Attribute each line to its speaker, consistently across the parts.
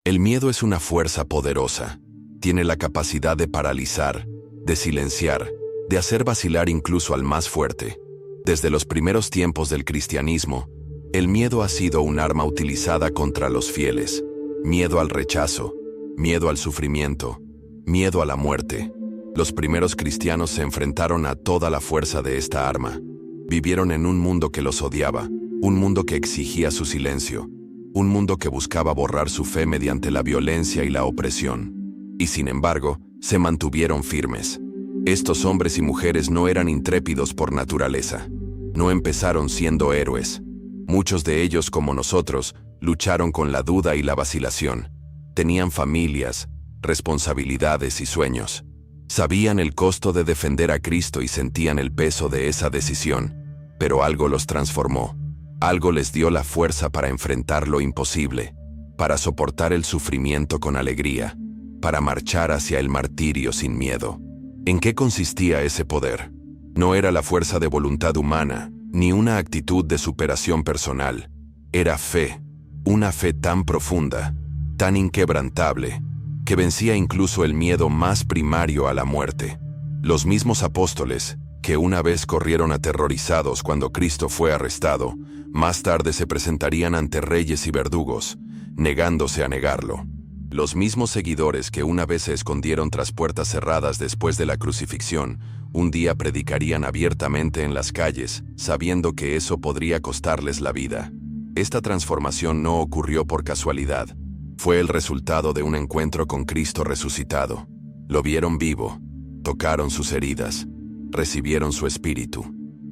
Speaker 1: El miedo es una fuerza poderosa. Tiene la capacidad de paralizar, de silenciar, de hacer vacilar incluso al más fuerte. Desde los primeros tiempos del cristianismo, el miedo ha sido un arma utilizada contra los fieles. Miedo al rechazo, miedo al sufrimiento, miedo a la muerte. Los primeros cristianos se enfrentaron a toda la fuerza de esta arma. Vivieron en un mundo que los odiaba, un mundo que exigía su silencio, un mundo que buscaba borrar su fe mediante la violencia y la opresión. Y sin embargo, se mantuvieron firmes. Estos hombres y mujeres no eran intrépidos por naturaleza. No empezaron siendo héroes. Muchos de ellos, como nosotros, lucharon con la duda y la vacilación. Tenían familias, responsabilidades y sueños. Sabían el costo de defender a Cristo y sentían el peso de esa decisión, pero algo los transformó. Algo les dio la fuerza para enfrentar lo imposible, para soportar el sufrimiento con alegría, para marchar hacia el martirio sin miedo. ¿En qué consistía ese poder? No era la fuerza de voluntad humana, ni una actitud de superación personal. Era fe, una fe tan profunda, tan inquebrantable, que vencía incluso el miedo más primario a la muerte. Los mismos apóstoles, que una vez corrieron aterrorizados cuando Cristo fue arrestado, más tarde se presentarían ante reyes y verdugos, negándose a negarlo. Los mismos seguidores que una vez se escondieron tras puertas cerradas después de la crucifixión, un día predicarían abiertamente en las calles, sabiendo que eso podría costarles la vida. Esta transformación no ocurrió por casualidad. Fue el resultado de un encuentro con Cristo resucitado. Lo vieron vivo, tocaron sus heridas, recibieron su espíritu.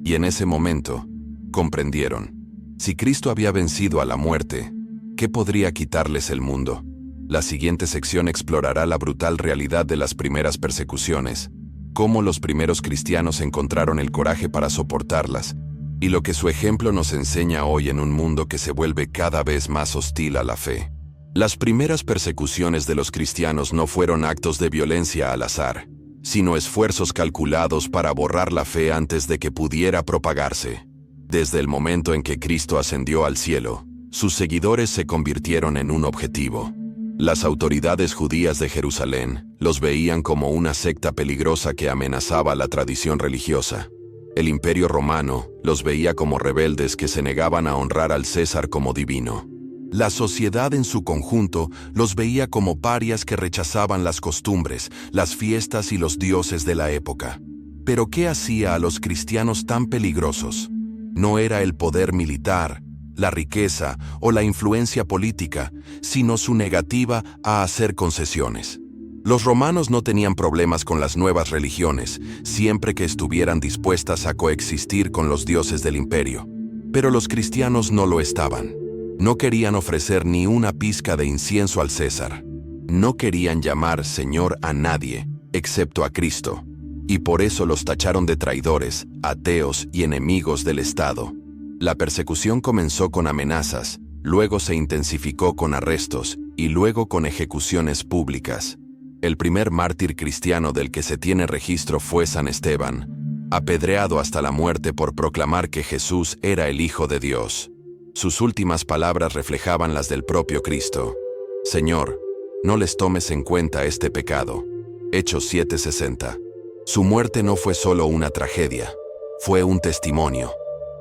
Speaker 1: Y en ese momento, comprendieron. Si Cristo había vencido a la muerte, ¿qué podría quitarles el mundo? La siguiente sección explorará la brutal realidad de las primeras persecuciones, cómo los primeros cristianos encontraron el coraje para soportarlas, y lo que su ejemplo nos enseña hoy en un mundo que se vuelve cada vez más hostil a la fe. Las primeras persecuciones de los cristianos no fueron actos de violencia al azar, sino esfuerzos calculados para borrar la fe antes de que pudiera propagarse. Desde el momento en que Cristo ascendió al cielo, sus seguidores se convirtieron en un objetivo. Las autoridades judías de Jerusalén los veían como una secta peligrosa que amenazaba la tradición religiosa. El Imperio Romano los veía como rebeldes que se negaban a honrar al César como divino. La sociedad en su conjunto los veía como parias que rechazaban las costumbres, las fiestas y los dioses de la época. Pero ¿qué hacía a los cristianos tan peligrosos? No era el poder militar, la riqueza o la influencia política, sino su negativa a hacer concesiones. Los romanos no tenían problemas con las nuevas religiones, siempre que estuvieran dispuestas a coexistir con los dioses del imperio. Pero los cristianos no lo estaban. No querían ofrecer ni una pizca de incienso al César. No querían llamar Señor a nadie, excepto a Cristo. Y por eso los tacharon de traidores, ateos y enemigos del Estado. La persecución comenzó con amenazas, luego se intensificó con arrestos y luego con ejecuciones públicas. El primer mártir cristiano del que se tiene registro fue San Esteban, apedreado hasta la muerte por proclamar que Jesús era el Hijo de Dios. Sus últimas palabras reflejaban las del propio Cristo. Señor, no les tomes en cuenta este pecado. Hechos 7:60. Su muerte no fue solo una tragedia, fue un testimonio.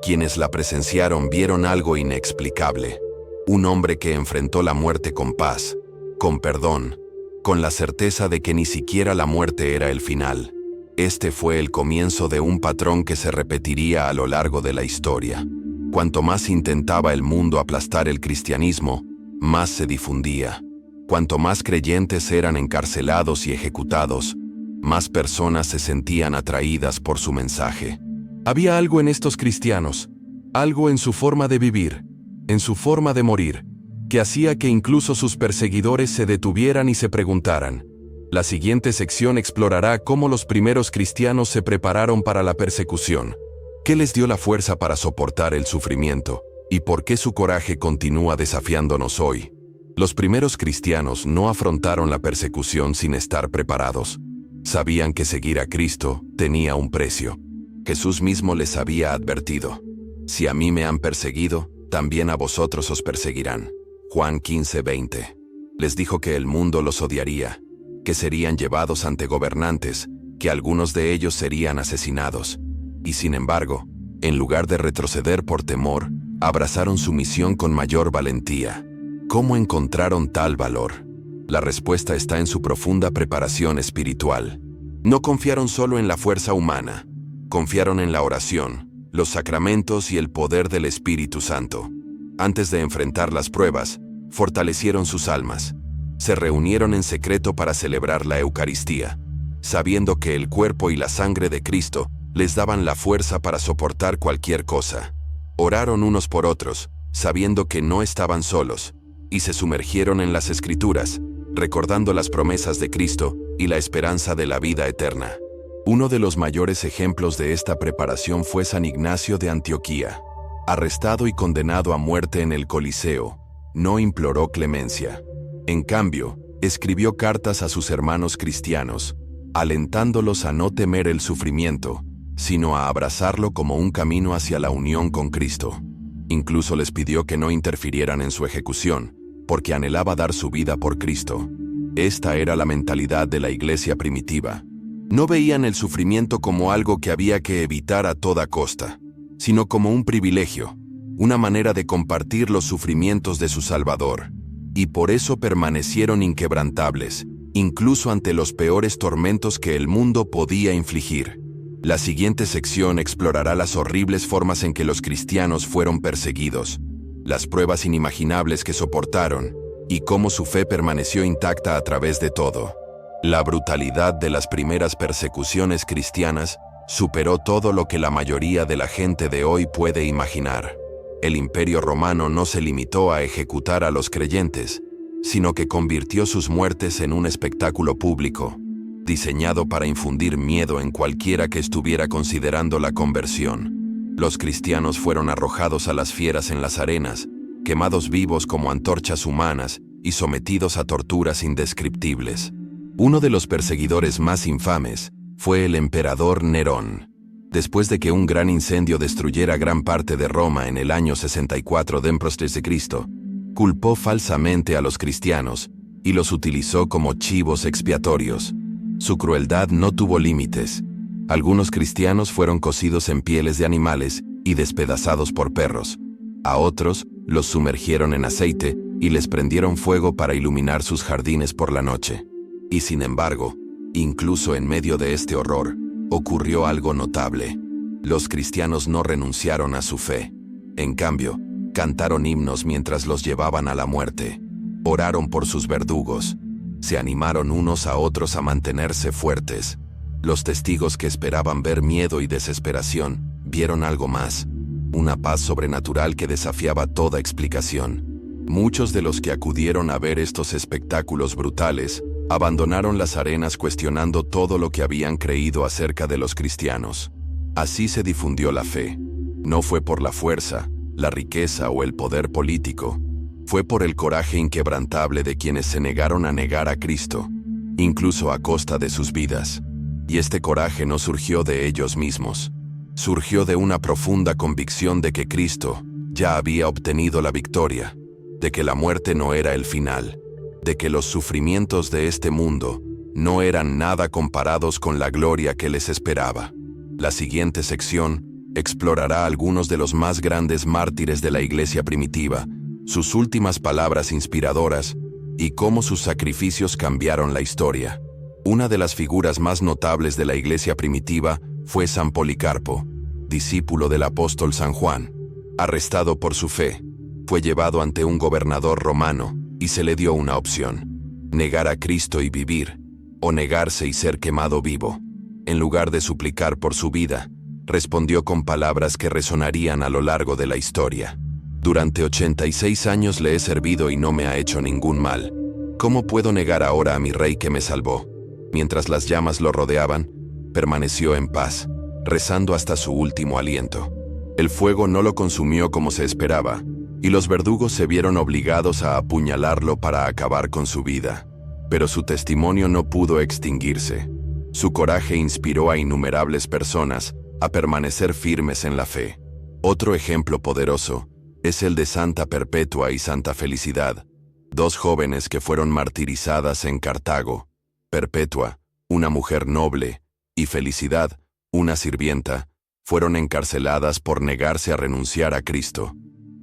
Speaker 1: Quienes la presenciaron vieron algo inexplicable. Un hombre que enfrentó la muerte con paz, con perdón, con la certeza de que ni siquiera la muerte era el final. Este fue el comienzo de un patrón que se repetiría a lo largo de la historia. Cuanto más intentaba el mundo aplastar el cristianismo, más se difundía. Cuanto más creyentes eran encarcelados y ejecutados, más personas se sentían atraídas por su mensaje. Había algo en estos cristianos, algo en su forma de vivir, en su forma de morir, que hacía que incluso sus perseguidores se detuvieran y se preguntaran. La siguiente sección explorará cómo los primeros cristianos se prepararon para la persecución, qué les dio la fuerza para soportar el sufrimiento, y por qué su coraje continúa desafiándonos hoy. Los primeros cristianos no afrontaron la persecución sin estar preparados. Sabían que seguir a Cristo tenía un precio. Jesús mismo les había advertido: si a mí me han perseguido, también a vosotros os perseguirán. Juan 15:20. Les dijo que el mundo los odiaría, que serían llevados ante gobernantes, que algunos de ellos serían asesinados. Y sin embargo, en lugar de retroceder por temor, abrazaron su misión con mayor valentía. ¿Cómo encontraron tal valor? La respuesta está en su profunda preparación espiritual. No confiaron solo en la fuerza humana, confiaron en la oración, los sacramentos y el poder del Espíritu Santo. Antes de enfrentar las pruebas, fortalecieron sus almas. Se reunieron en secreto para celebrar la Eucaristía, sabiendo que el cuerpo y la sangre de Cristo les daban la fuerza para soportar cualquier cosa. Oraron unos por otros, sabiendo que no estaban solos, y se sumergieron en las Escrituras, recordando las promesas de Cristo y la esperanza de la vida eterna. Uno de los mayores ejemplos de esta preparación fue San Ignacio de Antioquía. Arrestado y condenado a muerte en el Coliseo, no imploró clemencia. En cambio, escribió cartas a sus hermanos cristianos, alentándolos a no temer el sufrimiento, sino a abrazarlo como un camino hacia la unión con Cristo. Incluso les pidió que no interfirieran en su ejecución, porque anhelaba dar su vida por Cristo. Esta era la mentalidad de la iglesia primitiva. No veían el sufrimiento como algo que había que evitar a toda costa, sino como un privilegio, una manera de compartir los sufrimientos de su Salvador. Y por eso permanecieron inquebrantables, incluso ante los peores tormentos que el mundo podía infligir. La siguiente sección explorará las horribles formas en que los cristianos fueron perseguidos, las pruebas inimaginables que soportaron, y cómo su fe permaneció intacta a través de todo. La brutalidad de las primeras persecuciones cristianas superó todo lo que la mayoría de la gente de hoy puede imaginar. El Imperio Romano no se limitó a ejecutar a los creyentes, sino que convirtió sus muertes en un espectáculo público, diseñado para infundir miedo en cualquiera que estuviera considerando la conversión. Los cristianos fueron arrojados a las fieras en las arenas, quemados vivos como antorchas humanas y sometidos a torturas indescriptibles. Uno de los perseguidores más infames fue el emperador Nerón. Después de que un gran incendio destruyera gran parte de Roma en el año 64 d.C., culpó falsamente a los cristianos y los utilizó como chivos expiatorios. Su crueldad no tuvo límites. Algunos cristianos fueron cocidos en pieles de animales y despedazados por perros. A otros los sumergieron en aceite y les prendieron fuego para iluminar sus jardines por la noche. Y sin embargo, incluso en medio de este horror, ocurrió algo notable. Los cristianos no renunciaron a su fe. En cambio, cantaron himnos mientras los llevaban a la muerte. Oraron por sus verdugos. Se animaron unos a otros a mantenerse fuertes. Los testigos que esperaban ver miedo y desesperación, vieron algo más. Una paz sobrenatural que desafiaba toda explicación. Muchos de los que acudieron a ver estos espectáculos brutales, abandonaron las arenas cuestionando todo lo que habían creído acerca de los cristianos. Así se difundió la fe. No fue por la fuerza, la riqueza o el poder político. Fue por el coraje inquebrantable de quienes se negaron a negar a Cristo, incluso a costa de sus vidas. Y este coraje no surgió de ellos mismos. Surgió de una profunda convicción de que Cristo ya había obtenido la victoria, de que la muerte no era el final, de que los sufrimientos de este mundo no eran nada comparados con la gloria que les esperaba. La siguiente sección explorará algunos de los más grandes mártires de la iglesia primitiva, sus últimas palabras inspiradoras y cómo sus sacrificios cambiaron la historia. Una de las figuras más notables de la iglesia primitiva fue San Policarpo, discípulo del apóstol San Juan. Arrestado por su fe, fue llevado ante un gobernador romano y se le dio una opción: negar a Cristo y vivir, o negarse y ser quemado vivo. En lugar de suplicar por su vida, respondió con palabras que resonarían a lo largo de la historia: durante 86 años le he servido y no me ha hecho ningún mal. ¿Cómo puedo negar ahora a mi rey que me salvó? Mientras las llamas lo rodeaban, permaneció en paz, rezando hasta su último aliento. El fuego no lo consumió como se esperaba, y los verdugos se vieron obligados a apuñalarlo para acabar con su vida. Pero su testimonio no pudo extinguirse. Su coraje inspiró a innumerables personas a permanecer firmes en la fe. Otro ejemplo poderoso es el de Santa Perpetua y Santa Felicidad, 2 jóvenes que fueron martirizadas en Cartago, Perpetua, una mujer noble, y Felicidad, una sirvienta, fueron encarceladas por negarse a renunciar a Cristo.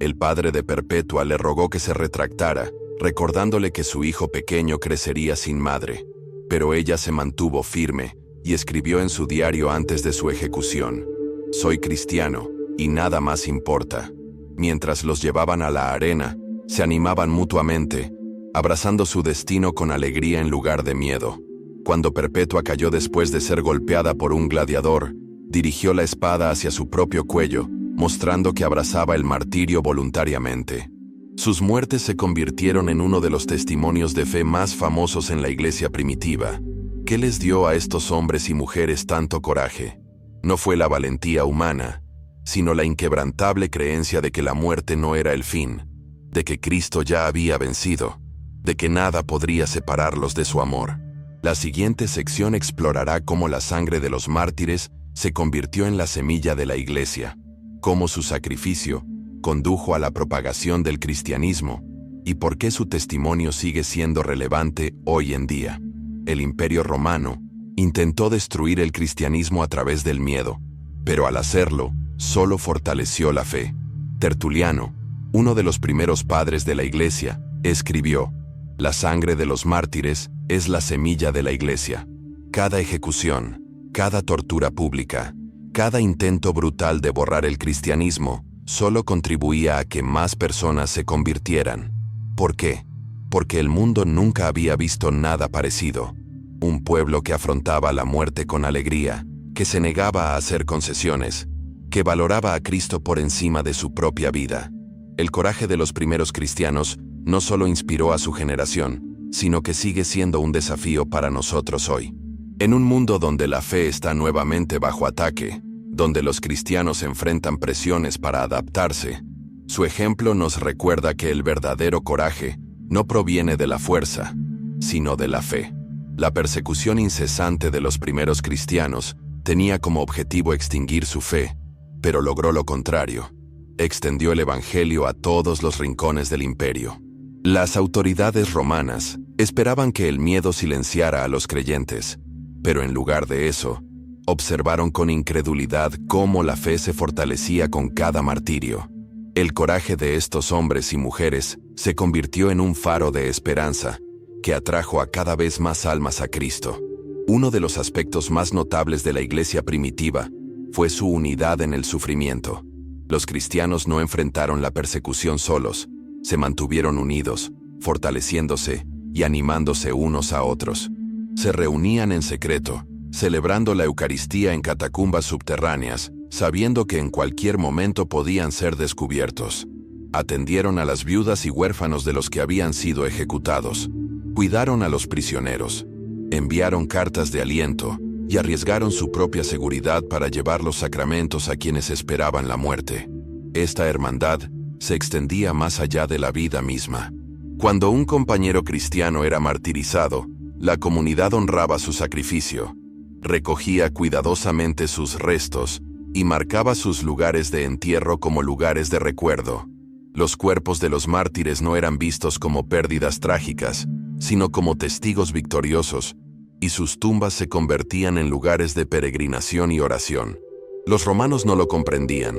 Speaker 1: El padre de Perpetua le rogó que se retractara, recordándole que su hijo pequeño crecería sin madre. Pero ella se mantuvo firme y escribió en su diario antes de su ejecución: «Soy cristiano, y nada más importa». Mientras los llevaban a la arena, se animaban mutuamente, abrazando su destino con alegría en lugar de miedo. Cuando Perpetua cayó después de ser golpeada por un gladiador, dirigió la espada hacia su propio cuello, mostrando que abrazaba el martirio voluntariamente. Sus muertes se convirtieron en uno de los testimonios de fe más famosos en la iglesia primitiva. ¿Qué les dio a estos hombres y mujeres tanto coraje? No fue la valentía humana, sino la inquebrantable creencia de que la muerte no era el fin, de que Cristo ya había vencido, de que nada podría separarlos de su amor. La siguiente sección explorará cómo la sangre de los mártires se convirtió en la semilla de la iglesia, cómo su sacrificio condujo a la propagación del cristianismo y por qué su testimonio sigue siendo relevante hoy en día. El Imperio Romano intentó destruir el cristianismo a través del miedo, pero al hacerlo, solo fortaleció la fe. Tertuliano, uno de los primeros padres de la iglesia, escribió: «La sangre de los mártires es la semilla de la iglesia». Cada ejecución, cada tortura pública, cada intento brutal de borrar el cristianismo solo contribuía a que más personas se convirtieran. ¿Por qué? Porque el mundo nunca había visto nada parecido. Un pueblo que afrontaba la muerte con alegría, que se negaba a hacer concesiones, que valoraba a Cristo por encima de su propia vida. El coraje de los primeros cristianos no solo inspiró a su generación, sino que sigue siendo un desafío para nosotros hoy. En un mundo donde la fe está nuevamente bajo ataque, donde los cristianos enfrentan presiones para adaptarse, su ejemplo nos recuerda que el verdadero coraje no proviene de la fuerza, sino de la fe. La persecución incesante de los primeros cristianos tenía como objetivo extinguir su fe, pero logró lo contrario. Extendió el evangelio a todos los rincones del imperio. Las autoridades romanas esperaban que el miedo silenciara a los creyentes, pero en lugar de eso, observaron con incredulidad cómo la fe se fortalecía con cada martirio. El coraje de estos hombres y mujeres se convirtió en un faro de esperanza que atrajo a cada vez más almas a Cristo. Uno de los aspectos más notables de la iglesia primitiva fue su unidad en el sufrimiento. Los cristianos no enfrentaron la persecución solos, se mantuvieron unidos, fortaleciéndose y animándose unos a otros. Se reunían en secreto, celebrando la Eucaristía en catacumbas subterráneas, sabiendo que en cualquier momento podían ser descubiertos. Atendieron a las viudas y huérfanos de los que habían sido ejecutados. Cuidaron a los prisioneros. Enviaron cartas de aliento y arriesgaron su propia seguridad para llevar los sacramentos a quienes esperaban la muerte. Esta hermandad se extendía más allá de la vida misma. Cuando un compañero cristiano era martirizado, la comunidad honraba su sacrificio, recogía cuidadosamente sus restos y marcaba sus lugares de entierro como lugares de recuerdo. Los cuerpos de los mártires no eran vistos como pérdidas trágicas, sino como testigos victoriosos, y sus tumbas se convertían en lugares de peregrinación y oración. Los romanos no lo comprendían.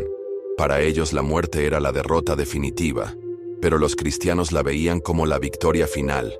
Speaker 1: Para ellos la muerte era la derrota definitiva, pero los cristianos la veían como la victoria final,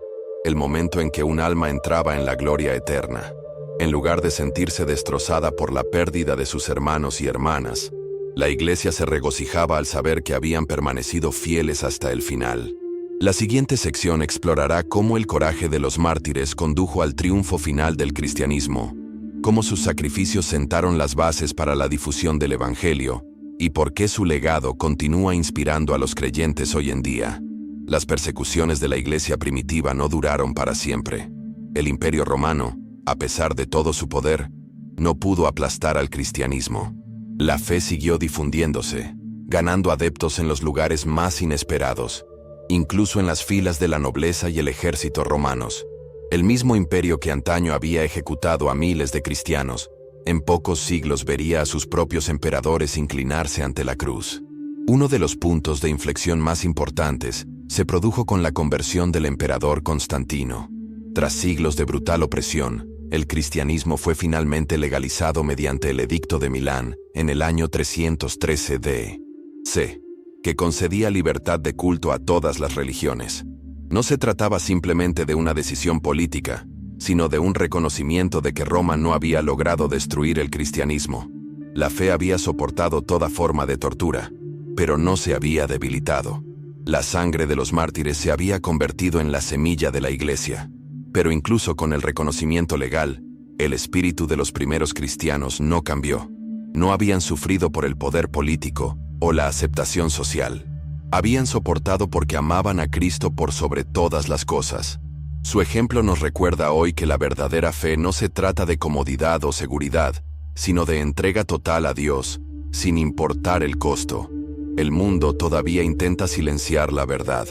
Speaker 1: el momento en que un alma entraba en la gloria eterna. En lugar de sentirse destrozada por la pérdida de sus hermanos y hermanas, la iglesia se regocijaba al saber que habían permanecido fieles hasta el final. La siguiente sección explorará cómo el coraje de los mártires condujo al triunfo final del cristianismo, cómo sus sacrificios sentaron las bases para la difusión del evangelio, y por qué su legado continúa inspirando a los creyentes hoy en día. Las persecuciones de la iglesia primitiva no duraron para siempre. El Imperio Romano, a pesar de todo su poder, no pudo aplastar al cristianismo. La fe siguió difundiéndose, ganando adeptos en los lugares más inesperados, incluso en las filas de la nobleza y el ejército romanos. El mismo imperio que antaño había ejecutado a miles de cristianos, en pocos siglos vería a sus propios emperadores inclinarse ante la cruz. Uno de los puntos de inflexión más importantes se produjo con la conversión del emperador Constantino. Tras siglos de brutal opresión, el cristianismo fue finalmente legalizado mediante el Edicto de Milán en el año 313 d.C., que concedía libertad de culto a todas las religiones. No se trataba simplemente de una decisión política, sino de un reconocimiento de que Roma no había logrado destruir el cristianismo. La fe había soportado toda forma de tortura, pero no se había debilitado. La sangre de los mártires se había convertido en la semilla de la Iglesia. Pero incluso con el reconocimiento legal, el espíritu de los primeros cristianos no cambió. No habían sufrido por el poder político o la aceptación social. Habían soportado porque amaban a Cristo por sobre todas las cosas. Su ejemplo nos recuerda hoy que la verdadera fe no se trata de comodidad o seguridad, sino de entrega total a Dios, sin importar el costo. El mundo todavía intenta silenciar la verdad.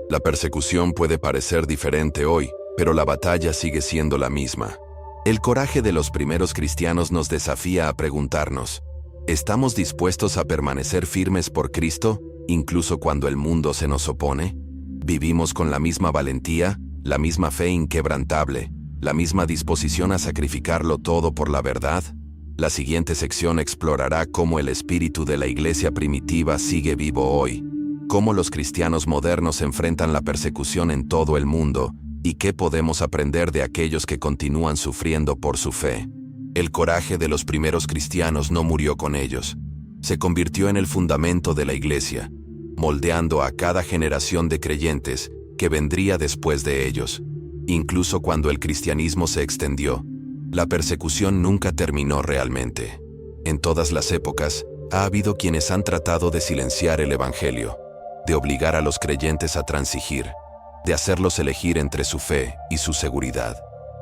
Speaker 1: La persecución puede parecer diferente hoy, pero la batalla sigue siendo la misma. El coraje de los primeros cristianos nos desafía a preguntarnos, ¿estamos dispuestos a permanecer firmes por Cristo, incluso cuando el mundo se nos opone? ¿Vivimos con la misma valentía, la misma fe inquebrantable, la misma disposición a sacrificarlo todo por la verdad? La siguiente sección explorará cómo el espíritu de la iglesia primitiva sigue vivo hoy, cómo los cristianos modernos enfrentan la persecución en todo el mundo, y qué podemos aprender de aquellos que continúan sufriendo por su fe. El coraje de los primeros cristianos no murió con ellos. Se convirtió en el fundamento de la iglesia, moldeando a cada generación de creyentes que vendría después de ellos. Incluso cuando el cristianismo se extendió, la persecución nunca terminó realmente. En todas las épocas, ha habido quienes han tratado de silenciar el evangelio, de obligar a los creyentes a transigir, de hacerlos elegir entre su fe y su seguridad.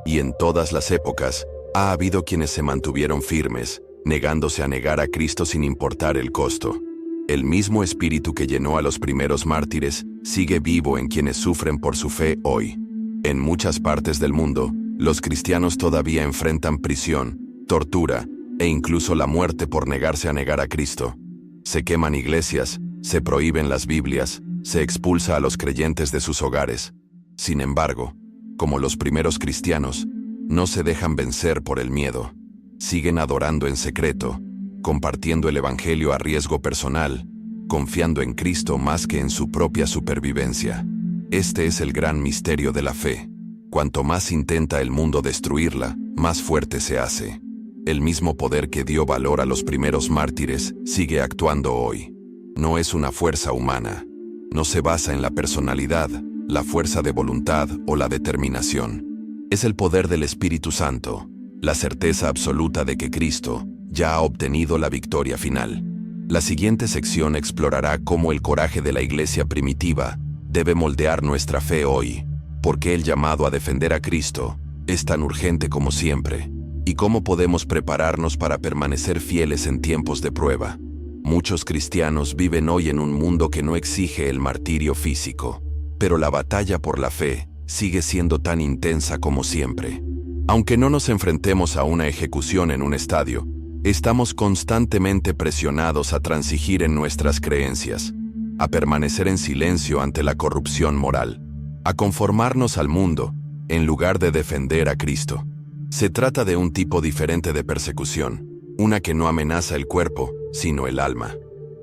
Speaker 1: Y en todas las épocas, ha habido quienes se mantuvieron firmes, negándose a negar a Cristo sin importar el costo. El mismo espíritu que llenó a los primeros mártires sigue vivo en quienes sufren por su fe hoy. En muchas partes del mundo, los cristianos todavía enfrentan prisión, tortura e incluso la muerte por negarse a negar a Cristo. Se queman iglesias, se prohíben las Biblias, se expulsa a los creyentes de sus hogares. Sin embargo, como los primeros cristianos, no se dejan vencer por el miedo. Siguen adorando en secreto, compartiendo el evangelio a riesgo personal, confiando en Cristo más que en su propia supervivencia. Este es el gran misterio de la fe. Cuanto más intenta el mundo destruirla, más fuerte se hace. El mismo poder que dio valor a los primeros mártires sigue actuando hoy. No es una fuerza humana. No se basa en la personalidad, la fuerza de voluntad o la determinación. Es el poder del Espíritu Santo, la certeza absoluta de que Cristo ya ha obtenido la victoria final. La siguiente sección explorará cómo el coraje de la iglesia primitiva debe moldear nuestra fe hoy, por qué el llamado a defender a Cristo es tan urgente como siempre, y cómo podemos prepararnos para permanecer fieles en tiempos de prueba. Muchos cristianos viven hoy en un mundo que no exige el martirio físico, pero la batalla por la fe sigue siendo tan intensa como siempre. Aunque no nos enfrentemos a una ejecución en un estadio, estamos constantemente presionados a transigir en nuestras creencias, a permanecer en silencio ante la corrupción moral, a conformarnos al mundo, en lugar de defender a Cristo. Se trata de un tipo diferente de persecución, una que no amenaza el cuerpo, sino el alma.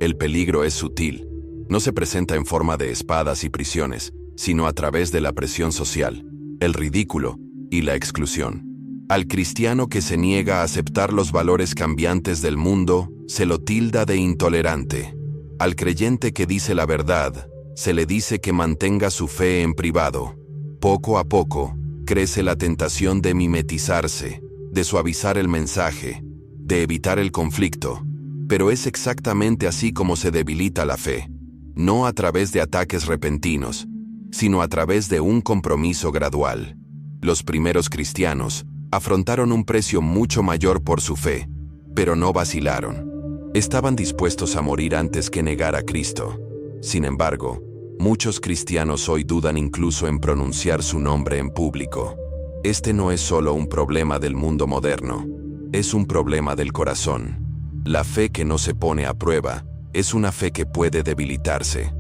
Speaker 1: El peligro es sutil, no se presenta en forma de espadas y prisiones, sino a través de la presión social, el ridículo y la exclusión. Al cristiano que se niega a aceptar los valores cambiantes del mundo, se lo tilda de intolerante. Al creyente que dice la verdad, se le dice que mantenga su fe en privado. Poco a poco, crece la tentación de mimetizarse, de suavizar el mensaje, de evitar el conflicto. Pero es exactamente así como se debilita la fe, no a través de ataques repentinos, sino a través de un compromiso gradual. Los primeros cristianos afrontaron un precio mucho mayor por su fe, pero no vacilaron. Estaban dispuestos a morir antes que negar a Cristo. Sin embargo, muchos cristianos hoy dudan incluso en pronunciar su nombre en público. Este no es solo un problema del mundo moderno, es un problema del corazón. La fe que no se pone a prueba es una fe que puede debilitarse.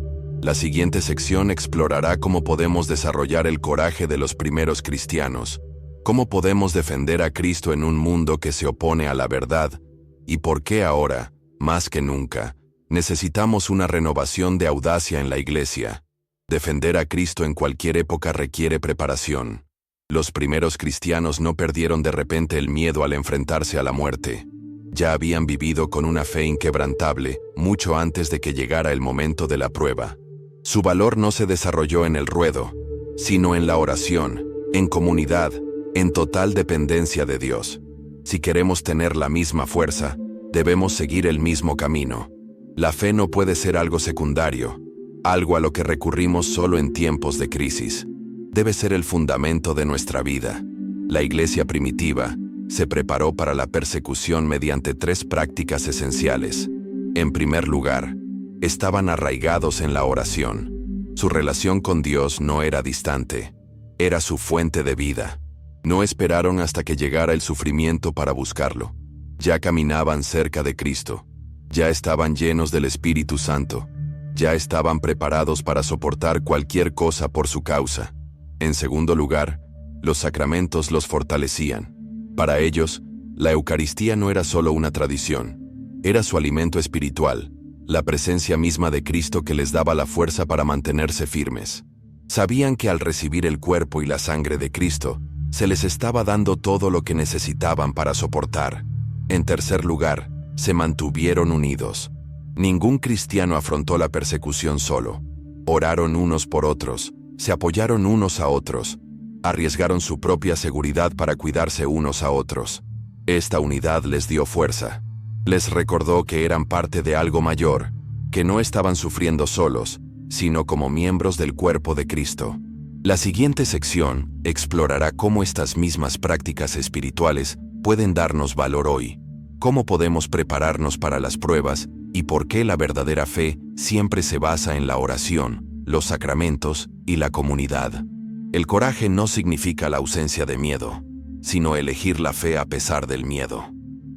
Speaker 1: La siguiente sección explorará cómo podemos desarrollar el coraje de los primeros cristianos, cómo podemos defender a Cristo en un mundo que se opone a la verdad, y por qué ahora, más que nunca, necesitamos una renovación de audacia en la Iglesia. Defender a Cristo en cualquier época requiere preparación. Los primeros cristianos no perdieron de repente el miedo al enfrentarse a la muerte. Ya habían vivido con una fe inquebrantable mucho antes de que llegara el momento de la prueba. Su valor no se desarrolló en el ruedo, sino en la oración, en comunidad, en total dependencia de Dios. Si queremos tener la misma fuerza, debemos seguir el mismo camino. La fe no puede ser algo secundario, algo a lo que recurrimos solo en tiempos de crisis. Debe ser el fundamento de nuestra vida. La iglesia primitiva se preparó para la persecución mediante 3 prácticas esenciales. En primer lugar, estaban arraigados en la oración. Su relación con Dios no era distante, era su fuente de vida. No esperaron hasta que llegara el sufrimiento para buscarlo. Ya caminaban cerca de Cristo. Ya estaban llenos del Espíritu Santo. Ya estaban preparados para soportar cualquier cosa por su causa. En segundo lugar, los sacramentos los fortalecían. Para ellos, la Eucaristía no era solo una tradición, era su alimento espiritual, la presencia misma de Cristo que les daba la fuerza para mantenerse firmes. Sabían que al recibir el cuerpo y la sangre de Cristo, se les estaba dando todo lo que necesitaban para soportar. En tercer lugar, se mantuvieron unidos. Ningún cristiano afrontó la persecución solo. Oraron unos por otros, se apoyaron unos a otros, arriesgaron su propia seguridad para cuidarse unos a otros. Esta unidad les dio fuerza. Les recordó que eran parte de algo mayor, que no estaban sufriendo solos, sino como miembros del cuerpo de Cristo. La siguiente sección explorará cómo estas mismas prácticas espirituales pueden darnos valor hoy, cómo podemos prepararnos para las pruebas y por qué la verdadera fe siempre se basa en la oración, los sacramentos y la comunidad. El coraje no significa la ausencia de miedo, sino elegir la fe a pesar del miedo.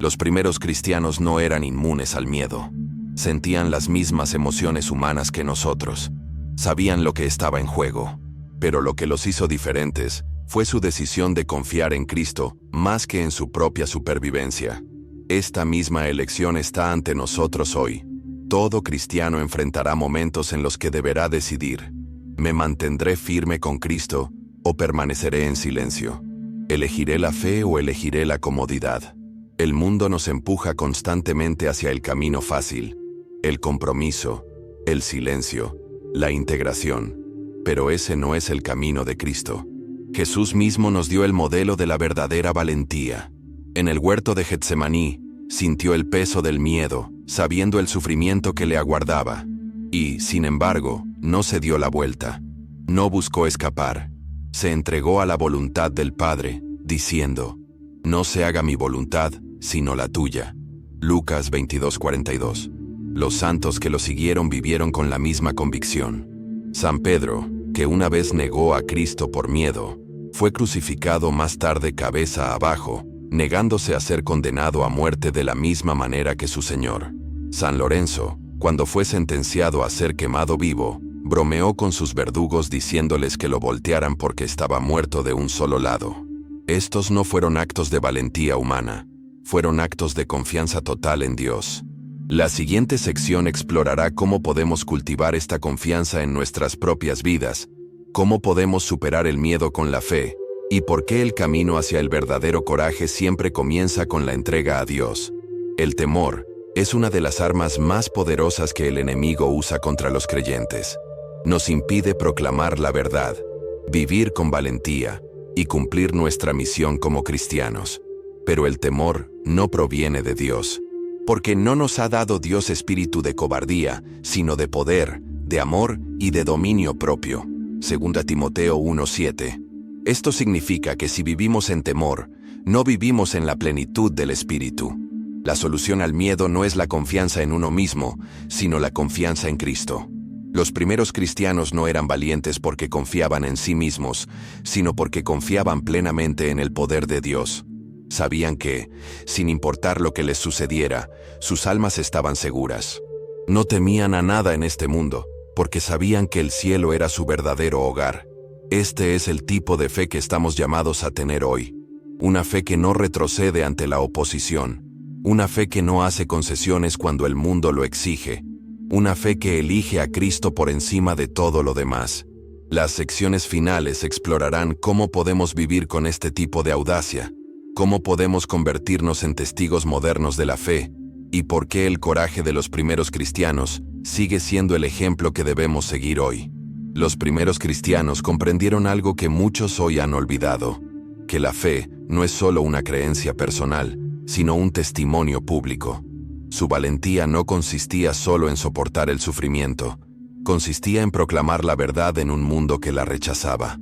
Speaker 1: Los primeros cristianos no eran inmunes al miedo. Sentían las mismas emociones humanas que nosotros. Sabían lo que estaba en juego. Pero lo que los hizo diferentes fue su decisión de confiar en Cristo más que en su propia supervivencia. Esta misma elección está ante nosotros hoy. Todo cristiano enfrentará momentos en los que deberá decidir: ¿me mantendré firme con Cristo o permaneceré en silencio? ¿Elegiré la fe o elegiré la comodidad? El mundo nos empuja constantemente hacia el camino fácil, el compromiso, el silencio, la integración. Pero ese no es el camino de Cristo. Jesús mismo nos dio el modelo de la verdadera valentía. En el huerto de Getsemaní, sintió el peso del miedo, sabiendo el sufrimiento que le aguardaba. Y, sin embargo, no se dio la vuelta. No buscó escapar. Se entregó a la voluntad del Padre, diciendo: «No se haga mi voluntad, sino la tuya». Lucas 22:42. Los santos que lo siguieron vivieron con la misma convicción. San Pedro, que una vez negó a Cristo por miedo, fue crucificado más tarde cabeza abajo, negándose a ser condenado a muerte de la misma manera que su Señor. San Lorenzo, cuando fue sentenciado a ser quemado vivo, bromeó con sus verdugos diciéndoles que lo voltearan porque estaba muerto de un solo lado. Estos no fueron actos de valentía humana, fueron actos de confianza total en Dios. La siguiente sección explorará cómo podemos cultivar esta confianza en nuestras propias vidas, cómo podemos superar el miedo con la fe, y por qué el camino hacia el verdadero coraje siempre comienza con la entrega a Dios. El temor es una de las armas más poderosas que el enemigo usa contra los creyentes. Nos impide proclamar la verdad, vivir con valentía y cumplir nuestra misión como cristianos. Pero el temor no proviene de Dios, porque no nos ha dado Dios espíritu de cobardía, sino de poder, de amor y de dominio propio. 2 Timoteo 1:7. Esto significa que si vivimos en temor, no vivimos en la plenitud del Espíritu. La solución al miedo no es la confianza en uno mismo, sino la confianza en Cristo. Los primeros cristianos no eran valientes porque confiaban en sí mismos, sino porque confiaban plenamente en el poder de Dios. Sabían que, sin importar lo que les sucediera, sus almas estaban seguras. No temían a nada en este mundo, porque sabían que el cielo era su verdadero hogar. Este es el tipo de fe que estamos llamados a tener hoy. Una fe que no retrocede ante la oposición. Una fe que no hace concesiones cuando el mundo lo exige. Una fe que elige a Cristo por encima de todo lo demás. Las secciones finales explorarán cómo podemos vivir con este tipo de audacia, cómo podemos convertirnos en testigos modernos de la fe, y por qué el coraje de los primeros cristianos sigue siendo el ejemplo que debemos seguir hoy. Los primeros cristianos comprendieron algo que muchos hoy han olvidado, que la fe no es solo una creencia personal, sino un testimonio público. Su valentía no consistía solo en soportar el sufrimiento, consistía en proclamar la verdad en un mundo que la rechazaba.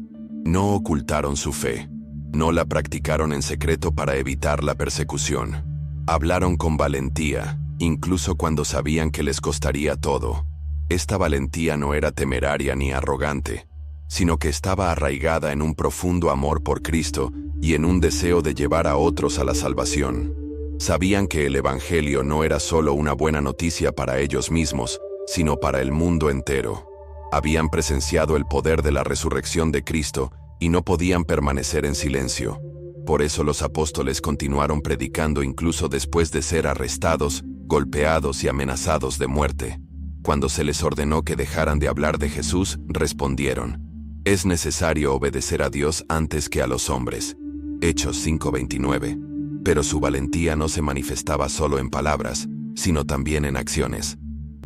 Speaker 1: No ocultaron su fe, no la practicaron en secreto para evitar la persecución. Hablaron con valentía, incluso cuando sabían que les costaría todo. Esta valentía no era temeraria ni arrogante, sino que estaba arraigada en un profundo amor por Cristo y en un deseo de llevar a otros a la salvación. Sabían que el Evangelio no era solo una buena noticia para ellos mismos, sino para el mundo entero. Habían presenciado el poder de la resurrección de Cristo y no podían permanecer en silencio. Por eso los apóstoles continuaron predicando incluso después de ser arrestados, golpeados y amenazados de muerte. Cuando se les ordenó que dejaran de hablar de Jesús, respondieron: «Es necesario obedecer a Dios antes que a los hombres». Hechos 5:29. Pero su valentía no se manifestaba solo en palabras, sino también en acciones.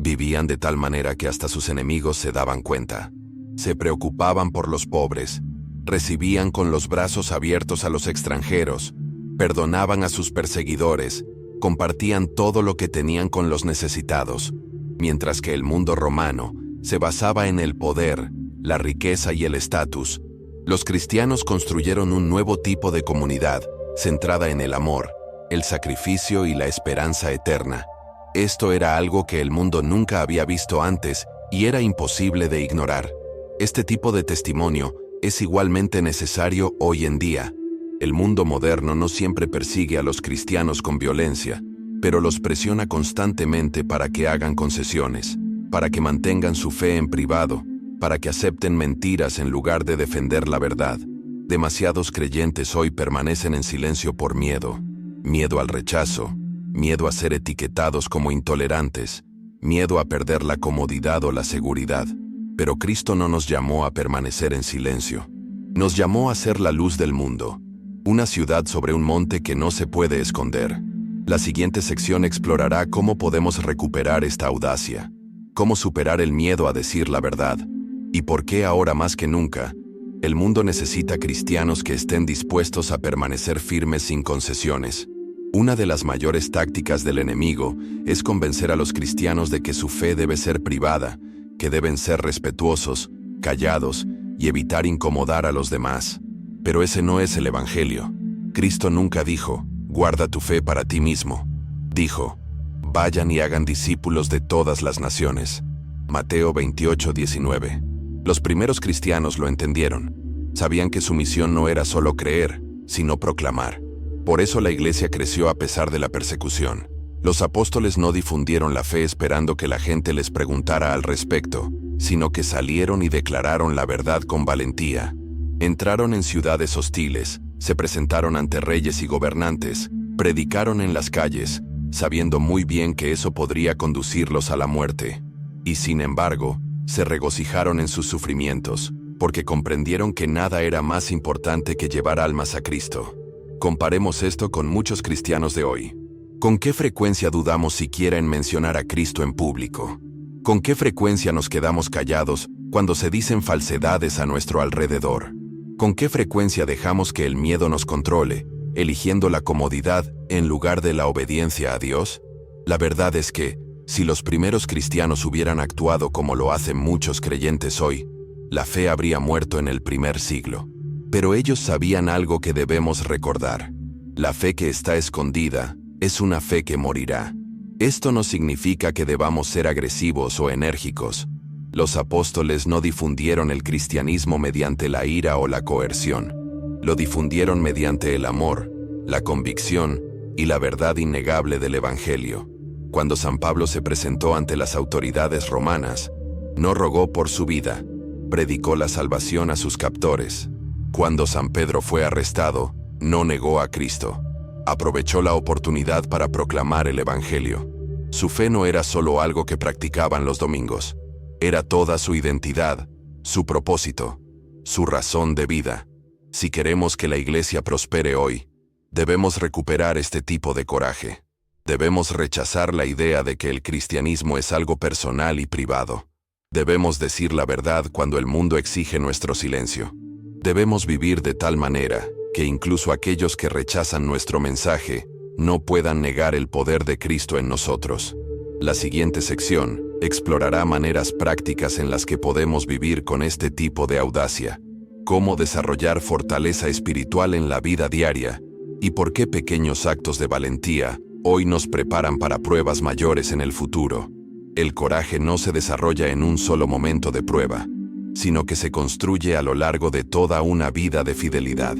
Speaker 1: Vivían de tal manera que hasta sus enemigos se daban cuenta. Se preocupaban por los pobres, recibían con los brazos abiertos a los extranjeros, perdonaban a sus perseguidores, compartían todo lo que tenían con los necesitados, mientras que el mundo romano se basaba en el poder, la riqueza y el estatus. Los cristianos construyeron un nuevo tipo de comunidad, centrada en el amor, el sacrificio y la esperanza eterna. Esto era algo que el mundo nunca había visto antes y era imposible de ignorar. Este tipo de testimonio es igualmente necesario hoy en día. El mundo moderno no siempre persigue a los cristianos con violencia, pero los presiona constantemente para que hagan concesiones, para que mantengan su fe en privado, para que acepten mentiras en lugar de defender la verdad. Demasiados creyentes hoy permanecen en silencio por miedo. Miedo al rechazo, miedo a ser etiquetados como intolerantes, miedo a perder la comodidad o la seguridad. Pero Cristo no nos llamó a permanecer en silencio. Nos llamó a ser la luz del mundo, una ciudad sobre un monte que no se puede esconder. La siguiente sección explorará cómo podemos recuperar esta audacia, cómo superar el miedo a decir la verdad, y por qué ahora más que nunca, el mundo necesita cristianos que estén dispuestos a permanecer firmes sin concesiones. Una de las mayores tácticas del enemigo es convencer a los cristianos de que su fe debe ser privada, que deben ser respetuosos, callados y evitar incomodar a los demás. Pero ese no es el Evangelio. Cristo nunca dijo: «Guarda tu fe para ti mismo». Dijo: «Vayan y hagan discípulos de todas las naciones». Mateo 28:19. Los primeros cristianos lo entendieron. Sabían que su misión no era solo creer, sino proclamar. Por eso la iglesia creció a pesar de la persecución. Los apóstoles no difundieron la fe esperando que la gente les preguntara al respecto, sino que salieron y declararon la verdad con valentía. Entraron en ciudades hostiles, se presentaron ante reyes y gobernantes, predicaron en las calles, sabiendo muy bien que eso podría conducirlos a la muerte. Y sin embargo, se regocijaron en sus sufrimientos, porque comprendieron que nada era más importante que llevar almas a Cristo. Comparemos esto con muchos cristianos de hoy. ¿Con qué frecuencia dudamos siquiera en mencionar a Cristo en público? ¿Con qué frecuencia nos quedamos callados cuando se dicen falsedades a nuestro alrededor? ¿Con qué frecuencia dejamos que el miedo nos controle, eligiendo la comodidad en lugar de la obediencia a Dios? La verdad es que, si los primeros cristianos hubieran actuado como lo hacen muchos creyentes hoy, la fe habría muerto en el primer siglo. Pero ellos sabían algo que debemos recordar. La fe que está escondida es una fe que morirá. Esto no significa que debamos ser agresivos o enérgicos. Los apóstoles no difundieron el cristianismo mediante la ira o la coerción. Lo difundieron mediante el amor, la convicción y la verdad innegable del Evangelio. Cuando San Pablo se presentó ante las autoridades romanas, No rogó por su vida, predicó la salvación a sus captores. Cuando San Pedro fue arrestado, no negó a Cristo. Aprovechó la oportunidad para proclamar el Evangelio. Su fe no era solo algo que practicaban los domingos. Era toda su identidad, su propósito, su razón de vida. Si queremos que la Iglesia prospere hoy, debemos recuperar este tipo de coraje. Debemos rechazar la idea de que el cristianismo es algo personal y privado. Debemos decir la verdad cuando el mundo exige nuestro silencio. Debemos vivir de tal manera que incluso aquellos que rechazan nuestro mensaje no puedan negar el poder de Cristo en nosotros. La siguiente sección explorará maneras prácticas en las que podemos vivir con este tipo de audacia, cómo desarrollar fortaleza espiritual en la vida diaria y por qué pequeños actos de valentía hoy nos preparan para pruebas mayores en el futuro. El coraje no se desarrolla en un solo momento de prueba, sino que se construye a lo largo de toda una vida de fidelidad.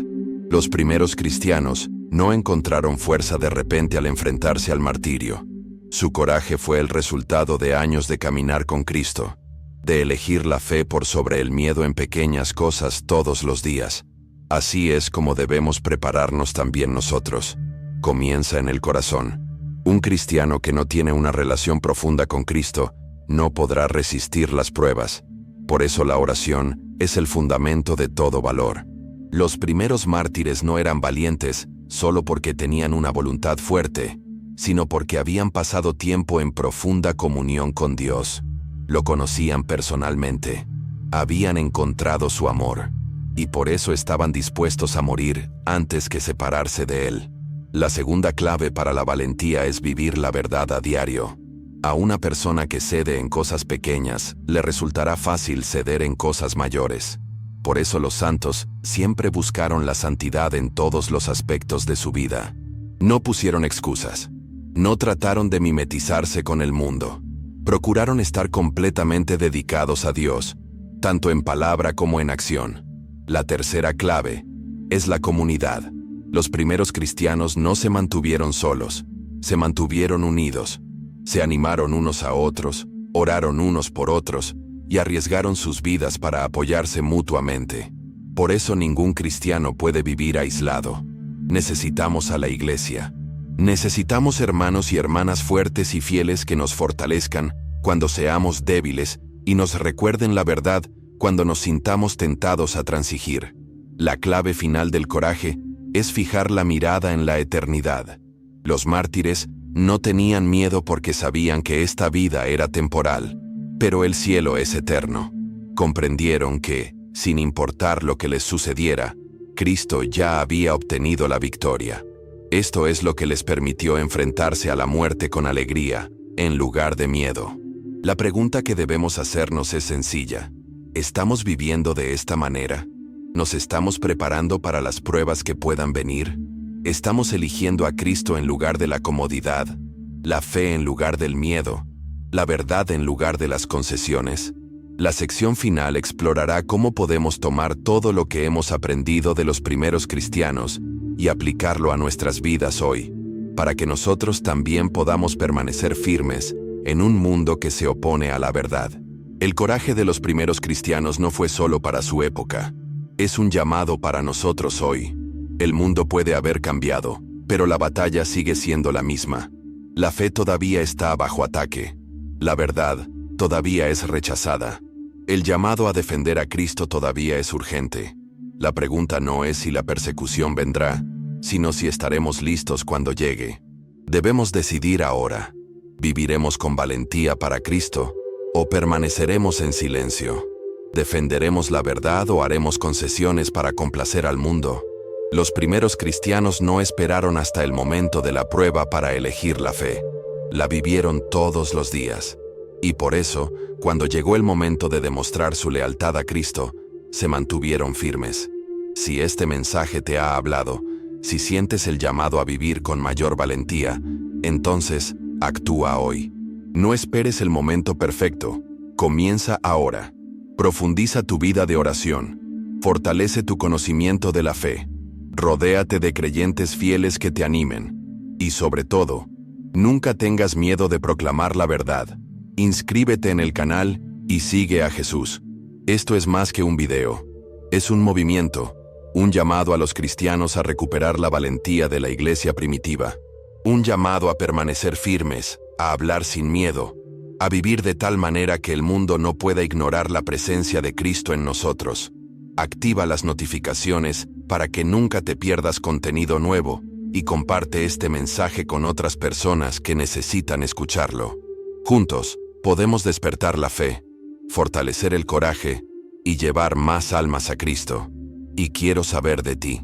Speaker 1: Los primeros cristianos no encontraron fuerza de repente al enfrentarse al martirio. Su coraje fue el resultado de años de caminar con Cristo, de elegir la fe por sobre el miedo en pequeñas cosas todos los días. Así es como debemos prepararnos también nosotros. Comienza en el corazón. Un cristiano que no tiene una relación profunda con Cristo no podrá resistir las pruebas. Por eso la oración es el fundamento de todo valor. Los primeros mártires no eran valientes solo porque tenían una voluntad fuerte, sino porque habían pasado tiempo en profunda comunión con Dios. Lo conocían personalmente. Habían encontrado su amor. Y por eso estaban dispuestos a morir antes que separarse de Él. La segunda clave para la valentía es vivir la verdad a diario. A una persona que cede en cosas pequeñas, le resultará fácil ceder en cosas mayores. Por eso los santos siempre buscaron la santidad en todos los aspectos de su vida. No pusieron excusas. No trataron de mimetizarse con el mundo. Procuraron estar completamente dedicados a Dios, tanto en palabra como en acción. La tercera clave es la comunidad. Los primeros cristianos no se mantuvieron solos, se mantuvieron unidos. Se animaron unos a otros, oraron unos por otros y arriesgaron sus vidas para apoyarse mutuamente. Por eso ningún cristiano puede vivir aislado. Necesitamos a la Iglesia. Necesitamos hermanos y hermanas fuertes y fieles que nos fortalezcan cuando seamos débiles y nos recuerden la verdad cuando nos sintamos tentados a transigir. La clave final del coraje es fijar la mirada en la eternidad. Los mártires no tenían miedo porque sabían que esta vida era temporal, pero el cielo es eterno. Comprendieron que, sin importar lo que les sucediera, Cristo ya había obtenido la victoria. Esto es lo que les permitió enfrentarse a la muerte con alegría, en lugar de miedo. La pregunta que debemos hacernos es sencilla. ¿Estamos viviendo de esta manera? ¿Nos estamos preparando para las pruebas que puedan venir? ¿Estamos eligiendo a Cristo en lugar de la comodidad, la fe en lugar del miedo, la verdad en lugar de las concesiones? La sección final explorará cómo podemos tomar todo lo que hemos aprendido de los primeros cristianos y aplicarlo a nuestras vidas hoy, para que nosotros también podamos permanecer firmes en un mundo que se opone a la verdad. El coraje de los primeros cristianos no fue solo para su época. Es un llamado para nosotros hoy. El mundo puede haber cambiado, pero la batalla sigue siendo la misma. La fe todavía está bajo ataque. La verdad todavía es rechazada. El llamado a defender a Cristo todavía es urgente. La pregunta no es si la persecución vendrá, sino si estaremos listos cuando llegue. Debemos decidir ahora. ¿Viviremos con valentía para Cristo o permaneceremos en silencio? ¿Defenderemos la verdad o haremos concesiones para complacer al mundo? Los primeros cristianos no esperaron hasta el momento de la prueba para elegir la fe. La vivieron todos los días. Y por eso, cuando llegó el momento de demostrar su lealtad a Cristo, se mantuvieron firmes. Si este mensaje te ha hablado, si sientes el llamado a vivir con mayor valentía, entonces, actúa hoy. No esperes el momento perfecto. Comienza ahora. Profundiza tu vida de oración. Fortalece tu conocimiento de la fe. Rodéate de creyentes fieles que te animen. Y sobre todo, nunca tengas miedo de proclamar la verdad. Inscríbete en el canal y sigue a Jesús. Esto es más que un video. Es un movimiento, un llamado a los cristianos a recuperar la valentía de la iglesia primitiva. Un llamado a permanecer firmes, a hablar sin miedo, a vivir de tal manera que el mundo no pueda ignorar la presencia de Cristo en nosotros. Activa las notificaciones para que nunca te pierdas contenido nuevo y comparte este mensaje con otras personas que necesitan escucharlo. Juntos, podemos despertar la fe, fortalecer el coraje y llevar más almas a Cristo. Y quiero saber de ti.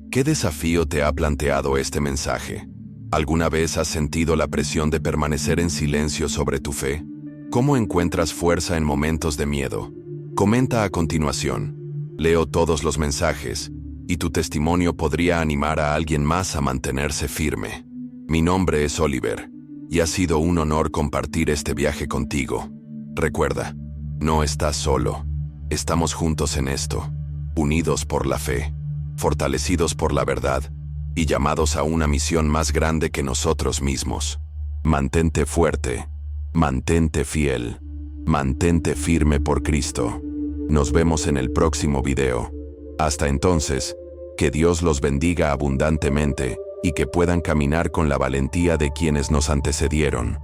Speaker 1: ¿Qué desafío te ha planteado este mensaje? ¿Alguna vez has sentido la presión de permanecer en silencio sobre tu fe? ¿Cómo encuentras fuerza en momentos de miedo? Comenta a continuación. Leo todos los mensajes, y tu testimonio podría animar a alguien más a mantenerse firme. Mi nombre es Oliver, y ha sido un honor compartir este viaje contigo. Recuerda, no estás solo. Estamos juntos en esto, unidos por la fe, fortalecidos por la verdad, y llamados a una misión más grande que nosotros mismos. Mantente fuerte, mantente fiel, mantente firme por Cristo. Nos vemos en el próximo video. Hasta entonces, que Dios los bendiga abundantemente y que puedan caminar con la valentía de quienes nos antecedieron.